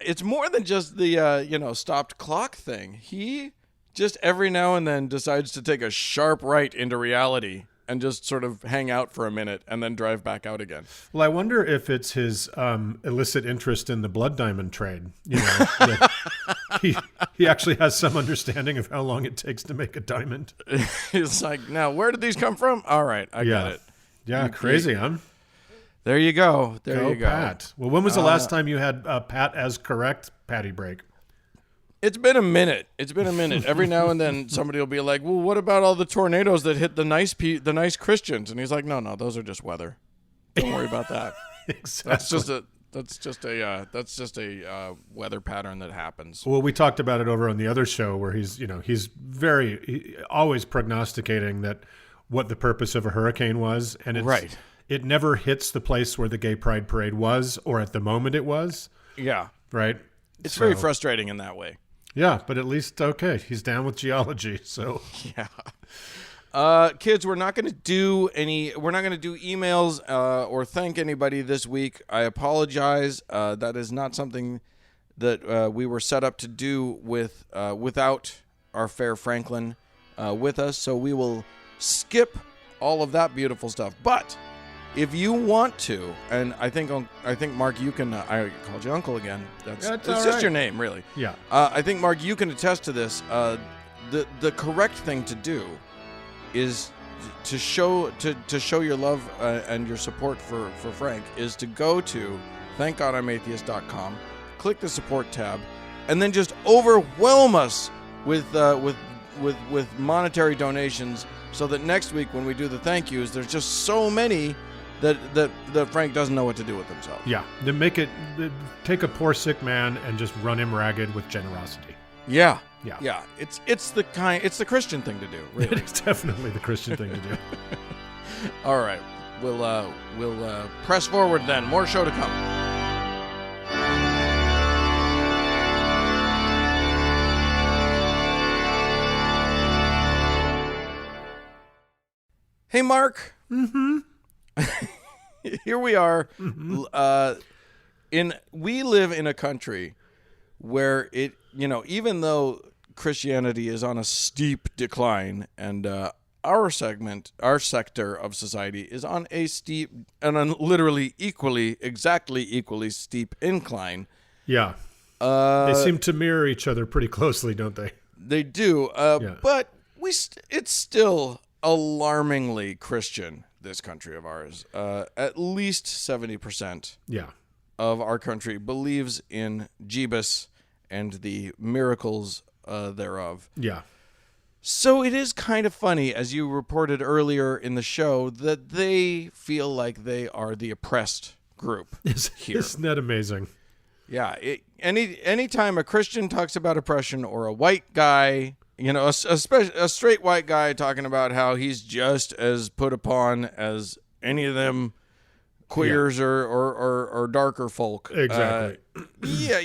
B: It's more than just the stopped clock thing. He just every now and then decides to take a sharp right into reality and just sort of hang out for a minute and then drive back out again.
A: Well, I wonder if it's his illicit interest in the blood diamond trade. That he actually has some understanding of how long it takes to make a diamond.
B: It's like, now, where did these come from? All right, I got it.
A: Yeah, crazy, huh?
B: There you go. There you go.
A: Pat. Well, when was the last time you had Pat as correct patty break?
B: It's been a minute. Every now and then somebody will be like, well, what about all the tornadoes that hit the nice Christians? And he's like, no, those are just weather. Don't worry about that.
A: Exactly.
B: That's just a weather pattern that happens.
A: Well, we talked about it over on the other show where he's always prognosticating that what the purpose of a hurricane was. And it never hits the place where the gay pride parade was, or at the moment it was.
B: Yeah.
A: Right.
B: It's very frustrating in that way.
A: Yeah, but at least, okay, he's down with geology, so.
B: Yeah. Kids, we're not going to do emails or thank anybody this week. I apologize. That is not something that we were set up to do without our fair Franklin with us, so we will skip all of that beautiful stuff. But if you want to, and I think Mark, you can. I called you Uncle again. It's just your name, really.
A: Yeah.
B: I think Mark, you can attest to this. The correct thing to do is to show your love and your support for Frank is to go to thankgodimatheist.com, click the support tab, and then just overwhelm us with monetary donations, so that next week when we do the thank yous, there's just so many that Frank doesn't know what to do with himself.
A: Yeah, take a poor sick man and just run him ragged with generosity.
B: Yeah. It's the Christian thing to do. Really.
A: It is definitely the Christian thing to do.
B: All right, we'll press forward then. More show to come. Hey, Mark.
A: Mm-hmm.
B: Here we are.
A: Mm-hmm.
B: We live in a country where it, even though Christianity is on a steep decline, and our sector of society is on a steep and literally equally steep incline.
A: Yeah. They seem to mirror each other pretty closely, don't they?
B: They do. But it's still alarmingly Christian, this country of ours. At least 70% of our country believes in Jeebus and the miracles thereof.
A: Yeah.
B: So it is kind of funny, as you reported earlier in the show, that they feel like they are the oppressed group here.
A: Isn't that amazing?
B: Yeah. Anytime a Christian talks about oppression, or a white guy You know, a straight white guy talking about how he's just as put upon as any of them queers or darker folk.
A: Exactly.
B: Yeah,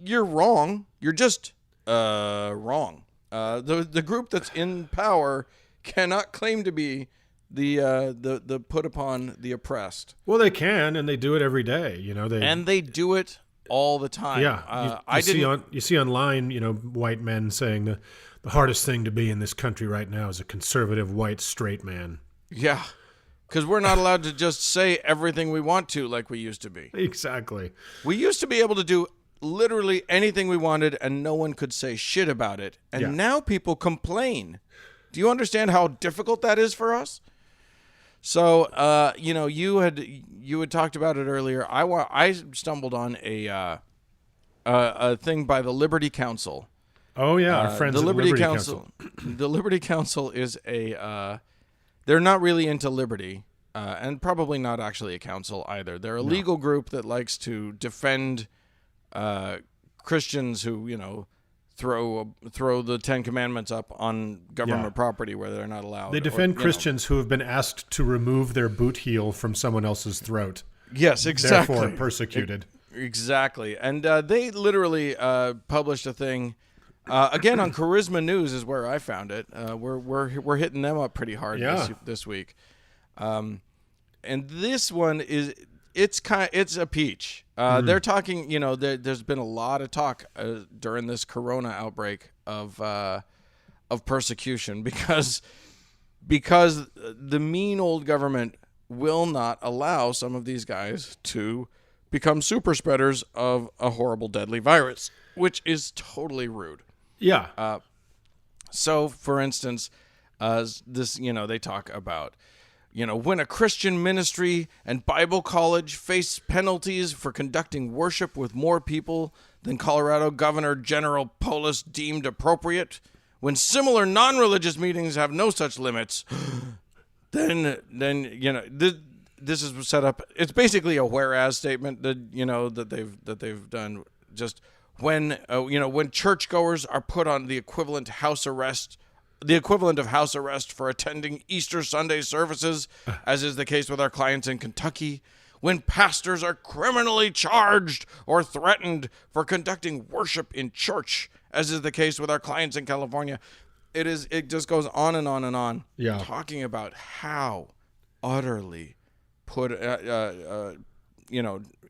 B: you're wrong. You're just wrong. The group that's in power cannot claim to be the put upon the oppressed.
A: Well, they can, and they do it every day. You know,
B: They do it all the time.
A: Yeah, you see online, you know, white men saying the hardest thing to be in this country right now is a conservative white straight man.
B: Yeah, because we're not allowed to just say everything we want to like we used to be.
A: Exactly.
B: We used to be able to do literally anything we wanted, and no one could say shit about it. And now people complain. Do you understand how difficult that is for us? So, you know, you had talked about it earlier. I stumbled on a thing by the Liberty Council.
A: Oh yeah, our friends
B: the
A: at
B: Liberty
A: Liberty
B: Council. The Liberty Council is they're not really into liberty, and probably not actually a council either. They're a legal group that likes to defend Christians who, you know, throw the Ten Commandments up on government property where they're not allowed.
A: They defend Christians who have been asked to remove their boot heel from someone else's throat.
B: Yes, exactly.
A: Therefore persecuted.
B: Exactly. And they literally published a thing. Again, on Charisma News is where I found it. We're hitting them up pretty hard this week. And this one it's a peach. They're talking, you know, there's been a lot of talk during this corona outbreak of persecution because the mean old government will not allow some of these guys to become super spreaders of a horrible, deadly virus, which is totally rude.
A: Yeah.
B: So, for instance, this, you know, they talk about, you know, when a Christian ministry and Bible college face penalties for conducting worship with more people than Colorado Governor General Polis deemed appropriate, when similar non-religious meetings have no such limits, then you know, this is set up. It's basically a whereas statement that, you know, that they've done. Just when you know, when churchgoers are put on the equivalent of house arrest for attending Easter Sunday services, as is the case with our clients in Kentucky, when pastors are criminally charged or threatened for conducting worship in church, as is the case with our clients in California. It just goes on and on and on, talking about how utterly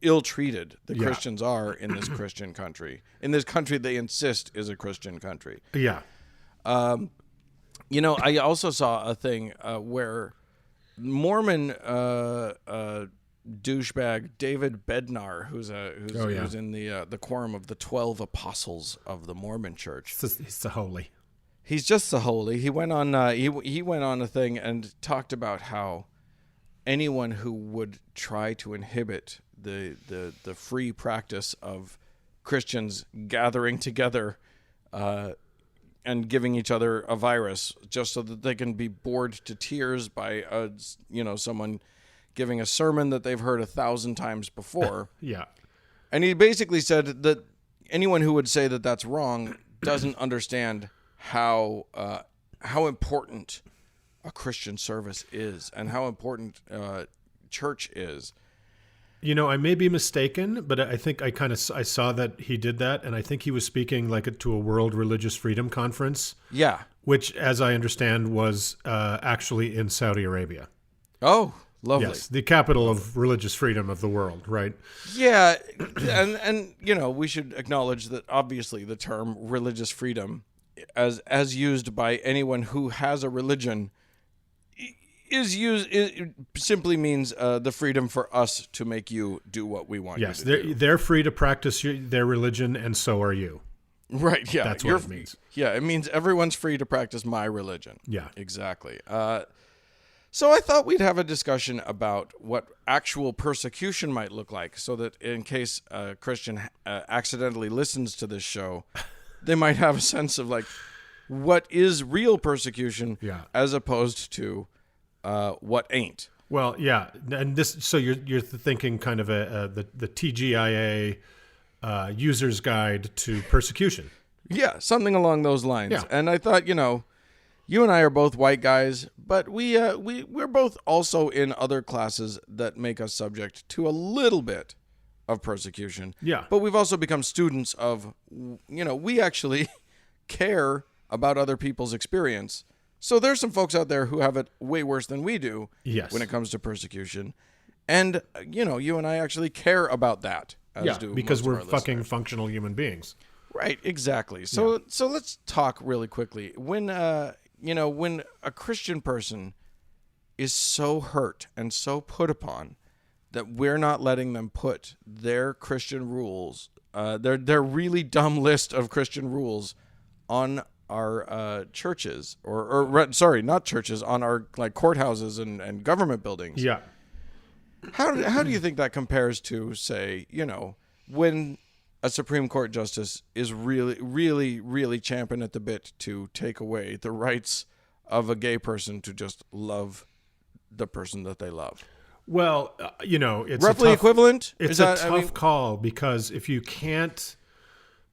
B: ill-treated the Christians are in this Christian country. In this country they insist is a Christian country.
A: Yeah.
B: You know, I also saw a thing where Mormon douchebag David Bednar, who's in the quorum of the 12 apostles of the Mormon Church.
A: He's so holy.
B: He's just so holy. He went on he went on a thing and talked about how anyone who would try to inhibit the free practice of Christians gathering together and giving each other a virus just so that they can be bored to tears by someone giving a sermon that they've heard 1,000 times before.
A: Yeah.
B: And he basically said that anyone who would say that that's wrong doesn't understand how important a Christian service is and how important church is.
A: You know, I may be mistaken, but I think I saw that he did that, and I think he was speaking to a World Religious Freedom Conference.
B: Yeah.
A: Which, as I understand, was actually in Saudi Arabia.
B: Oh, lovely.
A: Yes, the capital of religious freedom of the world, right?
B: Yeah, and you know, we should acknowledge that obviously the term religious freedom, as used by anyone who has a religion, it simply means the freedom for us to make you do what we want you to do.
A: Yes, they're free to practice their religion, and so are you.
B: Right, yeah.
A: That's what it means.
B: Yeah, it means everyone's free to practice my religion.
A: Yeah.
B: Exactly. So I thought we'd have a discussion about what actual persecution might look like, so that in case a Christian accidentally listens to this show, they might have a sense of what is real persecution as opposed to what ain't.
A: Well, yeah, and this. So you're thinking kind of the TGIA user's guide to persecution.
B: Yeah, something along those lines.
A: Yeah.
B: And I thought, you and I are both white guys, but we're both also in other classes that make us subject to a little bit of persecution.
A: Yeah.
B: But we've also become students of, we actually care about other people's experience. So there's some folks out there who have it way worse than we do
A: Yes.
B: when it comes to persecution. And, you and I actually care about that. As do
A: because
B: most of
A: we're
B: our
A: fucking
B: listeners.
A: functional human beings.
B: Right, exactly. So let's talk really quickly. When when a Christian person is so hurt and so put upon that we're not letting them put their Christian rules, their really dumb list of Christian rules on our churches sorry, not churches, on our like courthouses and government buildings.
A: Yeah.
B: How do you think that compares to, say, when a Supreme Court justice is really, really, really champing at the bit to take away the rights of a gay person to just love the person that they love?
A: Well, it's
B: Roughly equivalent?
A: It's
B: Is
A: a
B: that-
A: tough call, because if you can't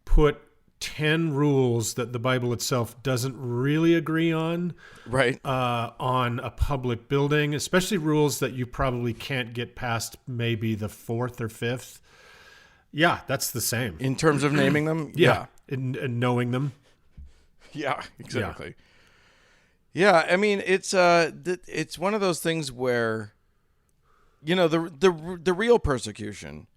A: put 10 rules that the Bible itself doesn't really agree on,
B: Right.
A: on a public building, especially rules that you probably can't get past maybe the fourth or fifth. Yeah, that's the same.
B: In terms of naming them?
A: Yeah. And knowing them.
B: Yeah, exactly. Yeah, I mean, it's one of those things where, the real persecution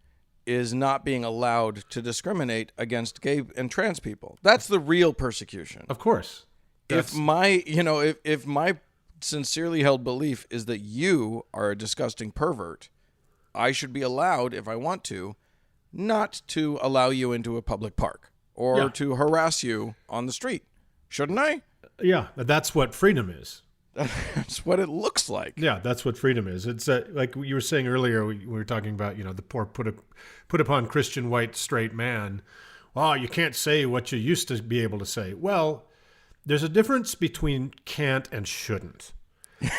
B: is not being allowed to discriminate against gay and trans people. That's the real persecution.
A: Of course.
B: If my sincerely held belief is that you are a disgusting pervert, I should be allowed, if I want to, not to allow you into a public park or to harass you on the street. Shouldn't I?
A: Yeah, that's what freedom is.
B: That's what it looks like.
A: Yeah, that's what freedom is. It's like you were saying earlier. We were talking about the poor put upon Christian white straight man. Well, you can't say what you used to be able to say. Well, there's a difference between can't and shouldn't,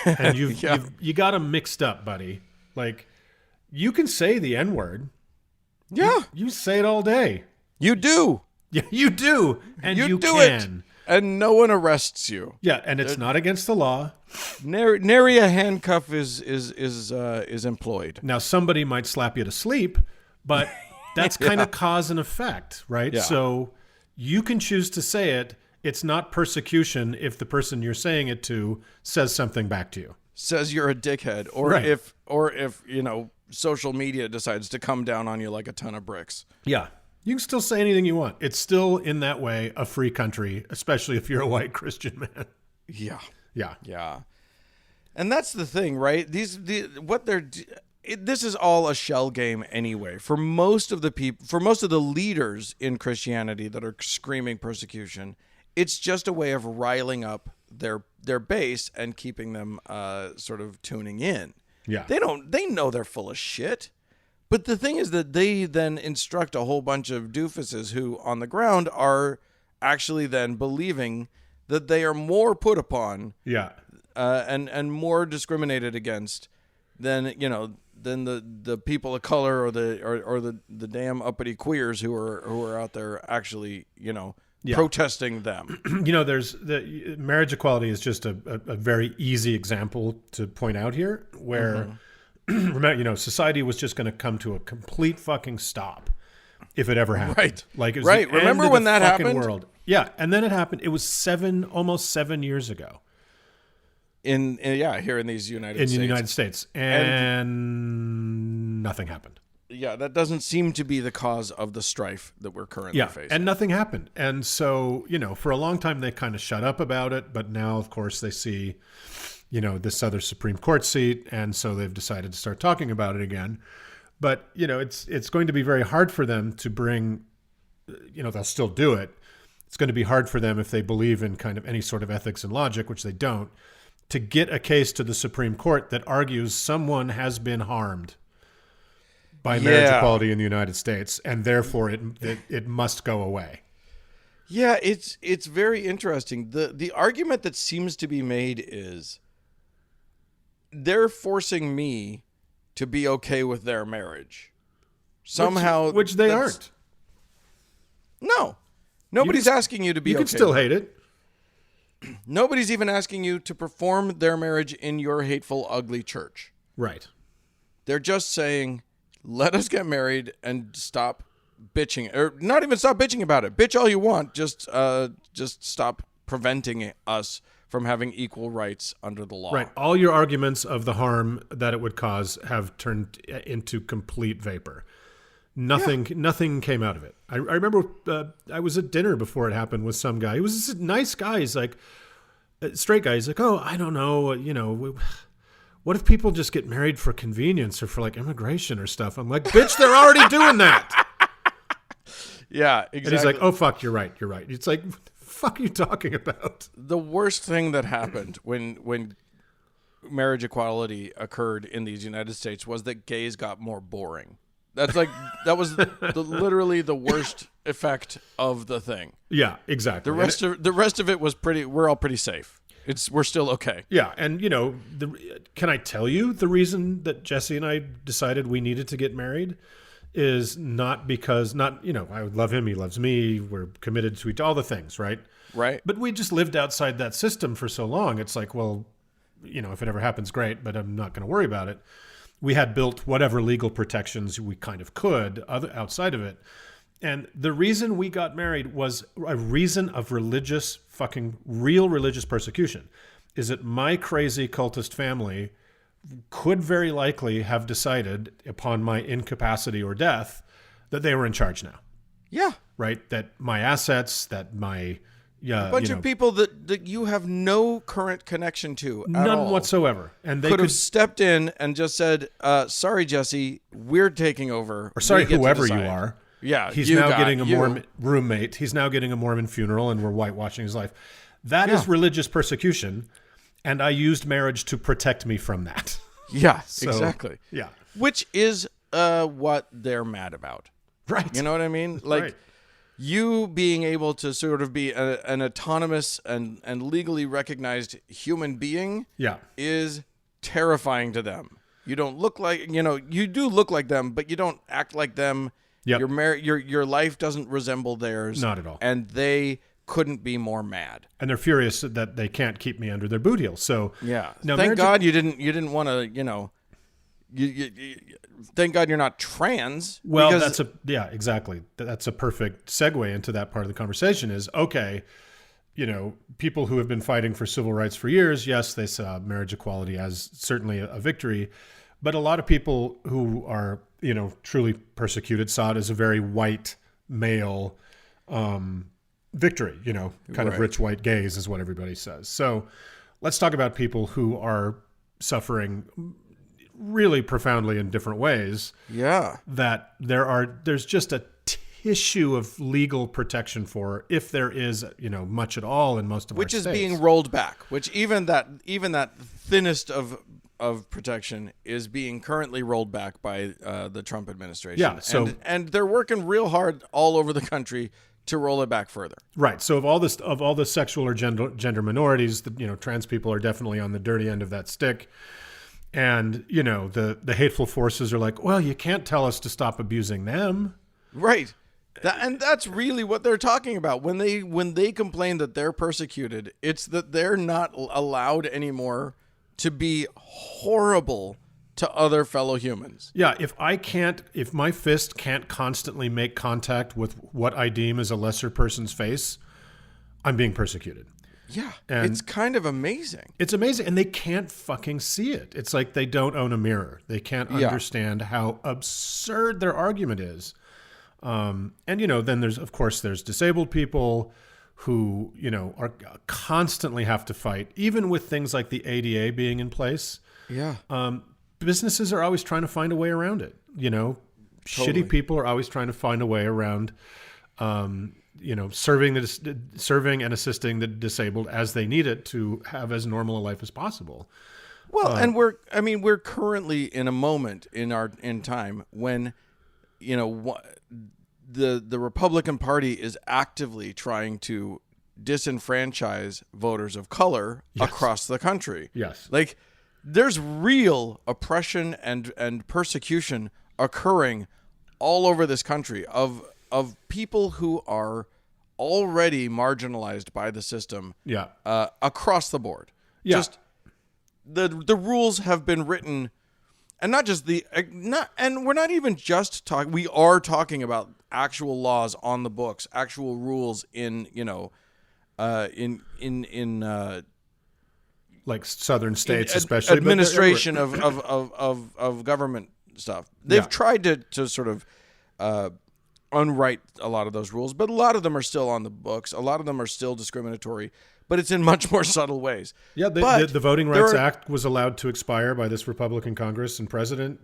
A: and you got them mixed up, buddy. Like, you can say the N-word.
B: Yeah,
A: You say it all day.
B: you do.
A: Yeah, you do, and you
B: do
A: can.
B: it, and no one arrests you.
A: Yeah, and it's not against the law.
B: Nary a handcuff is employed.
A: Now, somebody might slap you to sleep, but that's kind of cause and effect, right?
B: Yeah.
A: So you can choose to say it. It's not persecution if the person you're saying it to says something back to you.
B: Says you're a dickhead, or
A: Right.
B: if social media decides to come down on you like a ton of bricks.
A: Yeah. You can still say anything you want. It's still, in that way, a free country, especially if you're a white Christian man.
B: Yeah.
A: Yeah.
B: Yeah. And that's the thing, right? This is all a shell game anyway. For most of the leaders in Christianity that are screaming persecution, it's just a way of riling up their base and keeping them sort of tuning in.
A: Yeah.
B: They know they're full of shit. But the thing is that they then instruct a whole bunch of doofuses who on the ground are actually then believing that they are more put upon
A: Yeah.
B: and more discriminated against than the people of color or the damn uppity queers who are out there actually protesting them.
A: There's the marriage equality is just a very easy example to point out here, where remember, society was just going to come to a complete fucking stop if it ever happened.
B: Right.
A: Like, it was
B: Right.
A: the end
B: Remember
A: of
B: when
A: the
B: that
A: fucking
B: happened?
A: world. Yeah, and then it happened. It was almost 7 years ago
B: Here in these United States.
A: in the United States, and nothing happened.
B: Yeah, that doesn't seem to be the cause of the strife that we're currently facing.
A: And nothing happened. And so, for a long time they kind of shut up about it, but now, of course, they see, this other Supreme Court seat, and so they've decided to start talking about it again. But, it's going to be very hard for them to bring, they'll still do it. It's going to be hard for them if they believe in kind of any sort of ethics and logic, which they don't, to get a case to the Supreme Court that argues someone has been harmed by marriage equality in the United States, and therefore it must go away.
B: Yeah, it's very interesting. The argument that seems to be made is they're forcing me to be okay with their marriage. Somehow,
A: which they aren't.
B: No. Nobody's asking you to be
A: You
B: okay.
A: can still hate it.
B: Nobody's even asking you to perform their marriage in your hateful, ugly church.
A: Right.
B: They're just saying, let us get married and stop bitching, or not even stop bitching about it. Bitch all you want. Just stop preventing us from having equal rights under the law.
A: Right. All your arguments of the harm that it would cause have turned into complete vapor. Nothing came out of it. I remember I was at dinner before it happened with some guy. He was a nice guy. He's like, straight guy. He's like, oh, I don't know. What if people just get married for convenience or for like immigration or stuff? I'm like, bitch, they're already doing that.
B: Yeah, exactly.
A: And he's like, oh, fuck, you're right. It's like, fuck are you talking about?
B: The worst thing that happened when marriage equality occurred in these United States was that gays got more boring. That was literally the worst effect of the thing.
A: Yeah, exactly.
B: The rest of it was pretty. We're all pretty safe. We're still okay.
A: Yeah, and can I tell you the reason that Jesse and I decided we needed to get married is not because I love him, he loves me, we're committed to all the things, right?
B: Right.
A: But we just lived outside that system for so long. It's like, well, if it ever happens, great, but I'm not going to worry about it. We had built whatever legal protections we kind of could outside of it. And the reason we got married was a reason of real religious persecution. Is that my crazy cultist family could very likely have decided upon my incapacity or death that they were in charge now.
B: Yeah.
A: Right? That my assets, that my...
B: a bunch of people that you have no current connection to at
A: none
B: all
A: whatsoever. And they
B: could have stepped in and just said, sorry, Jesse, we're taking over.
A: Or sorry,
B: We get to
A: whoever you
B: decide."
A: are.
B: Yeah.
A: He's now getting a Mormon roommate. He's now getting a Mormon funeral and we're whitewashing his life. That is religious persecution. And I used marriage to protect me from that.
B: Yeah,
A: So,
B: exactly.
A: Yeah.
B: Which is what they're mad about.
A: Right.
B: You know what I mean? Like,
A: Right.
B: you being able to sort of be an autonomous and legally recognized human being
A: Yeah.
B: is terrifying to them. You don't look like, you do look like them, but you don't act like them.
A: Yep.
B: Your life doesn't resemble theirs.
A: Not at all.
B: And they couldn't be more mad.
A: And they're furious that they can't keep me under their boot heel. So
B: Yeah.
A: now
B: Thank God you didn't want to, thank God you're not trans.
A: Well,
B: because
A: exactly. That's a perfect segue into that part of the conversation is, okay, people who have been fighting for civil rights for years, yes, they saw marriage equality as certainly a victory. But a lot of people who are, truly persecuted saw it as a very white male victory, kind of rich white gays is what everybody says. So let's talk about people who are suffering really profoundly in different ways.
B: Yeah.
A: That there's just a tissue of legal protection for, if there is, much at all in most of
B: which
A: our
B: is
A: states.
B: being rolled back, which even that thinnest of protection is being currently rolled back by the Trump administration.
A: Yeah, so
B: and they're working real hard all over the country to roll it back further.
A: Right. So of all the sexual or gender minorities, trans people are definitely on the dirty end of that stick. And, the hateful forces are like, well, you can't tell us to stop abusing them.
B: Right. And that's really what they're talking about. When they complain that they're persecuted, it's that they're not allowed anymore to be horrible to other fellow humans.
A: Yeah, if my fist can't constantly make contact with what I deem as a lesser person's face, I'm being persecuted.
B: Yeah,
A: And
B: it's kind of amazing.
A: It's amazing, and they can't fucking see it. It's like they don't own a mirror. They can't understand how absurd their argument is. And then there's disabled people who are constantly have to fight, even with things like the ADA being in place.
B: Yeah.
A: Businesses are always trying to find a way around it. Shitty people are always trying to find a way around, serving and assisting the disabled as they need it to have as normal a life as possible.
B: Well, and we're currently in a moment in time when, the Republican Party is actively trying to disenfranchise voters of color across the country.
A: Yes.
B: Like, there's real oppression and persecution occurring all over this country of people who are already marginalized by the system.
A: Yeah.
B: Across the board.
A: Yeah.
B: Just the rules have been written, and not just and we're not even just talking. We are talking about actual laws on the books, actual rules in
A: like southern states, especially
B: administration of government stuff. They've tried to sort of unwrite a lot of those rules, but a lot of them are still on the books. A lot of them are still discriminatory, but it's in much more subtle ways.
A: Yeah, the Voting Rights Act was allowed to expire by this Republican Congress and president.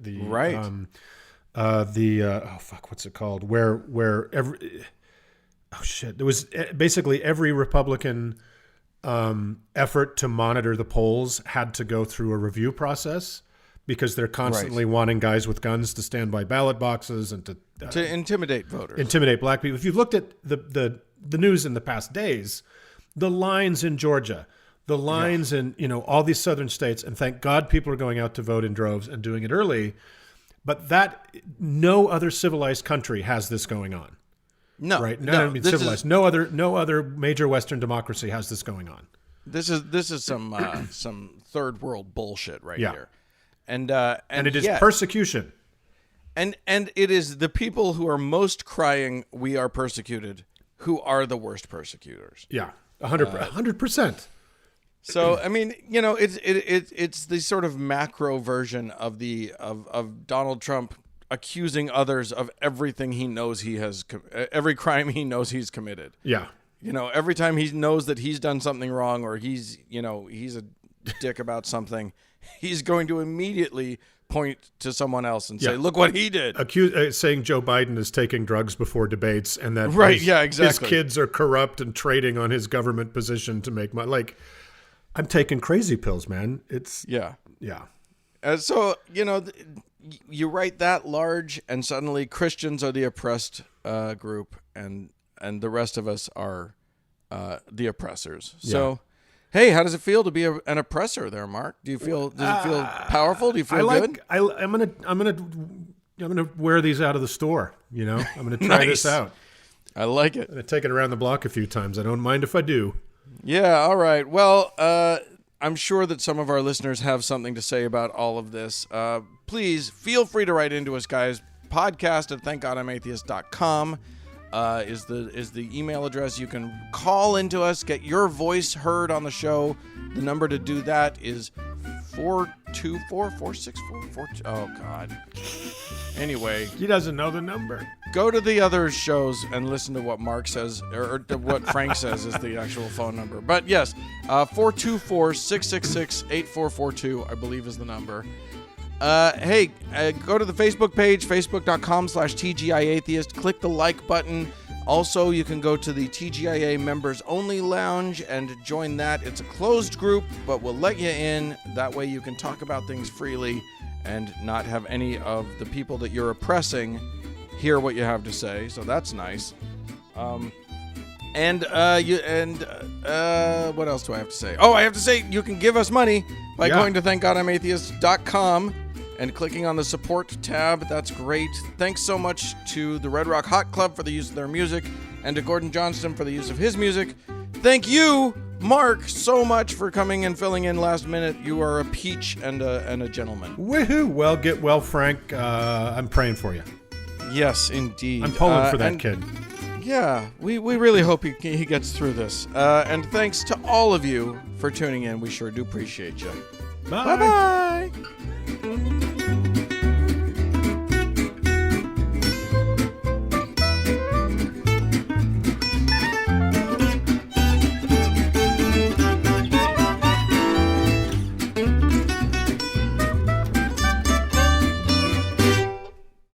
A: What's it called? There was basically every Republican effort to monitor the polls had to go through a review process because they're constantly wanting guys with guns to stand by ballot boxes and to
B: intimidate voters,
A: intimidate black people. If you've looked at the news in the past days, the lines in Georgia, the lines in all these southern states, and thank God people are going out to vote in droves and doing it early, but that no other civilized country has this going on.
B: No,
A: right? No, I mean civilized. No other major Western democracy has this going on.
B: This is some third world bullshit here, and
A: it is persecution,
B: and it is the people who are most crying, "We are persecuted," who are the worst persecutors.
A: Yeah, 100%.
B: So I mean, it's the sort of macro version of of Donald Trump accusing others of everything he knows every crime he knows he's committed.
A: Yeah.
B: Every time he knows that he's done something wrong or he's a dick about something, he's going to immediately point to someone else and say, "Look what he did."
A: Saying Joe Biden is taking drugs before debates and that his kids are corrupt and trading on his government position to make money. Like, I'm taking crazy pills, man. It's
B: yeah.
A: So
B: you write that large, and suddenly Christians are the oppressed group, and the rest of us are the oppressors. Yeah. So, hey, how does it feel to be an oppressor there, Mark? Does it feel powerful? Do you feel good?
A: I'm gonna wear these out of the store. I'm gonna try this out.
B: I like it.
A: I'm gonna take it around the block a few times. I don't mind if I do.
B: Yeah. All right. Well, I'm sure that some of our listeners have something to say about all of this. Please feel free to write into us, guys. Podcast at thankgodimatheist.com is the email address. You can call into us, get your voice heard on the show. The number to do that is 424-464-42. Oh, God. Anyway.
A: He doesn't know the number.
B: Go to the other shows and listen to what Mark says, or what Frank says is the actual phone number. But yes, 424-666-8442, I believe is the number. Hey, go to the Facebook page, facebook.com/TGIAtheist. Click the like button. Also, you can go to the TGIA Members Only Lounge and join that. It's a closed group, but we'll let you in. That way you can talk about things freely and not have any of the people that you're oppressing hear what you have to say. So that's nice. What else do I have to say? Oh, I have to say you can give us money by going to thankgodimatheist.com and clicking on the support tab. That's great. Thanks so much to the Red Rock Hot Club for the use of their music and to Gordon Johnston for the use of his music. Thank you, Mark, so much for coming and filling in last minute. You are a peach and a gentleman.
A: Woohoo! Well, get well, Frank. I'm praying for you.
B: Yes, indeed.
A: I'm pulling for that kid.
B: Yeah, we really hope he gets through this. And thanks to all of you for tuning in. We sure do appreciate you.
A: Bye.
B: Bye-bye.